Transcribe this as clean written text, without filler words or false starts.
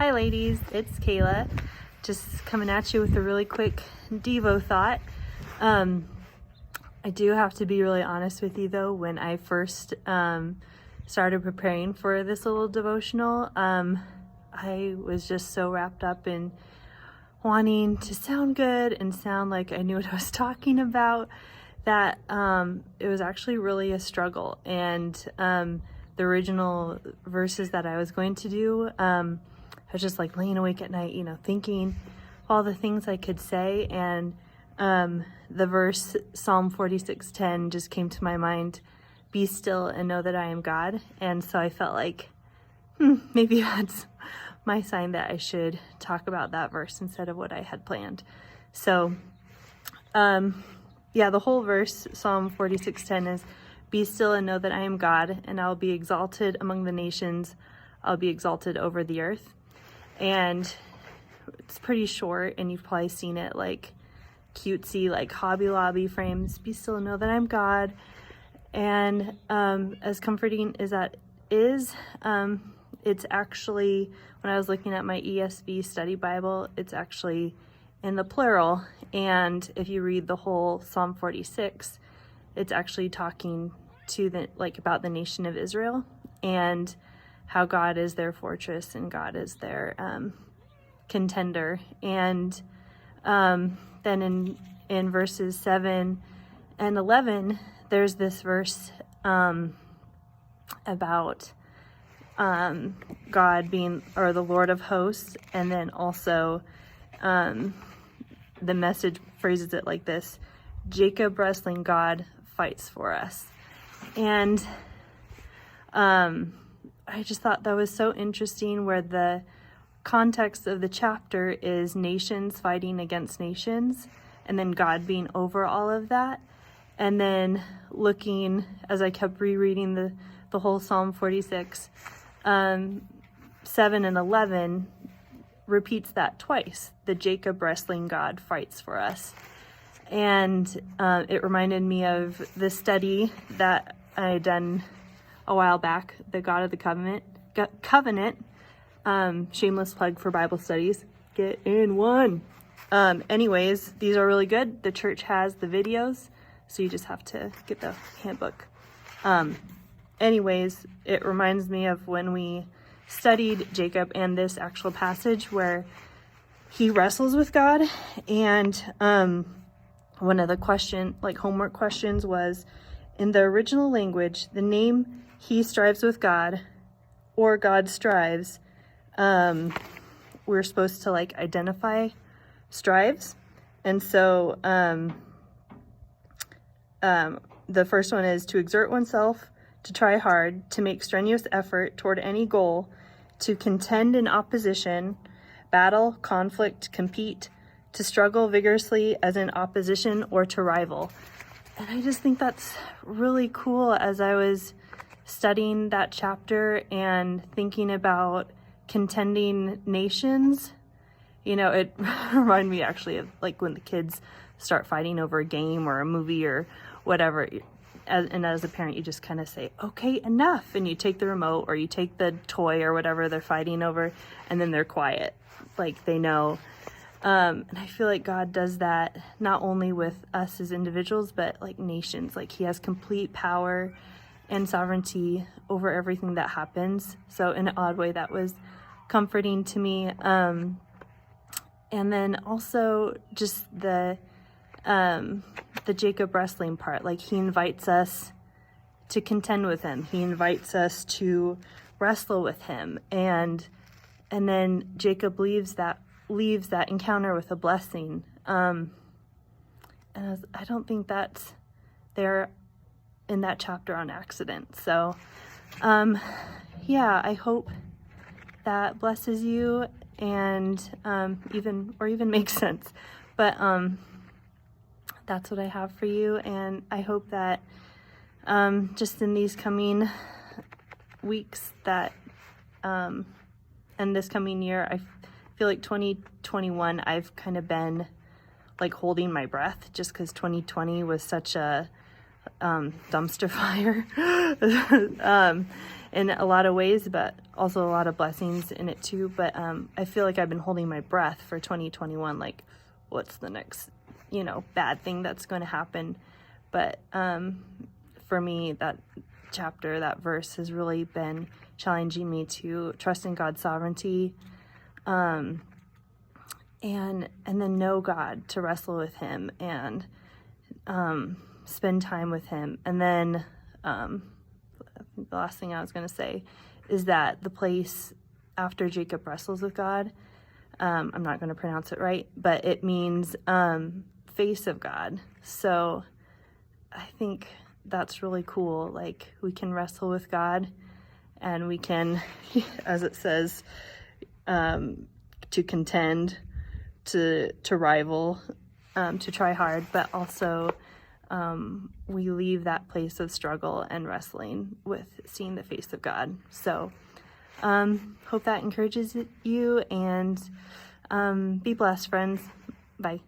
Hi ladies, it's Kayla, just coming at you with a really quick Devo thought. I do have to be really honest with you though, when I first started preparing for this little devotional, I was just so wrapped up in wanting to sound good and sound like I knew what I was talking about that it was actually really a struggle. And the original verses that I was going to do, I was just like laying awake at night, thinking all the things I could say. And the verse Psalm 46:10 just came to my mind, "Be still and know that I am God." And so I felt like maybe that's my sign that I should talk about that verse instead of what I had planned. So the whole verse, Psalm 46:10, is, "Be still and know that I am God, and I'll be exalted among the nations. I'll be exalted over the earth." And it's pretty short, and you've probably seen it like cutesy, like Hobby Lobby frames. Be still and know that I'm God. And as comforting as that is, it's actually, when I was looking at my ESV study Bible, it's actually in the plural. And if you read the whole Psalm 46, it's actually talking to about the nation of Israel and how God is their fortress and God is their contender. And then in verses 7 and 11, there's this verse about God being, or the Lord of hosts, and then also the Message phrases it like this: "Jacob wrestling, God fights for us." And I just thought that was so interesting, where the context of the chapter is nations fighting against nations, and then God being over all of that. And then looking, as I kept rereading the whole Psalm 46, 7 and 11 repeats that twice. The Jacob wrestling, God fights for us. And it reminded me of the study that I had done a while back, the God of the Covenant. Shameless plug for Bible studies. Get in one. Anyways, these are really good. The church has the videos, so you just have to get the handbook. Anyways, it reminds me of when we studied Jacob and this actual passage where he wrestles with God. And one of the homework questions was, in the original language, the name "he strives with God" or "God strives," we're supposed to identify strives. And so the first one is to exert oneself, to try hard, to make strenuous effort toward any goal, to contend in opposition, battle, conflict, compete, to struggle vigorously as in opposition, or to rival. And I just think that's really cool. As I was studying that chapter and thinking about contending nations, it reminded me actually of when the kids start fighting over a game or a movie or whatever. As a parent, you just kind of say, "Okay, enough," and you take the remote or you take the toy or whatever they're fighting over, and then they're quiet, they know. And I feel like God does that not only with us as individuals, but nations. He has complete power and sovereignty over everything that happens. So in an odd way, that was comforting to me. And then also just the Jacob wrestling part, he invites us to contend with him. He invites us to wrestle with him. And then Jacob leaves that encounter with a blessing. And I don't think that's there in that chapter on accident. So I hope that blesses you and even makes sense. But that's what I have for you, and I hope that just in these coming weeks that and this coming year, I feel like 2021 I've kind of been holding my breath, just because 2020 was such a dumpster fire. in a lot of ways, but also a lot of blessings in it too. But I feel like I've been holding my breath for 2021, like what's the next, bad thing that's going to happen. But for me, that chapter, that verse has really been challenging me to trust in God's sovereignty, and then know God, to wrestle with him and spend time with him. And then the last thing I was going to say is that the place after Jacob wrestles with God, I'm not going to pronounce it right, but it means face of God. So I think that's really cool. Like, we can wrestle with God, and we can, as it says, to contend, to rival, to try hard, but also we leave that place of struggle and wrestling with seeing the face of God. So hope that encourages you, and be blessed, friends. Bye.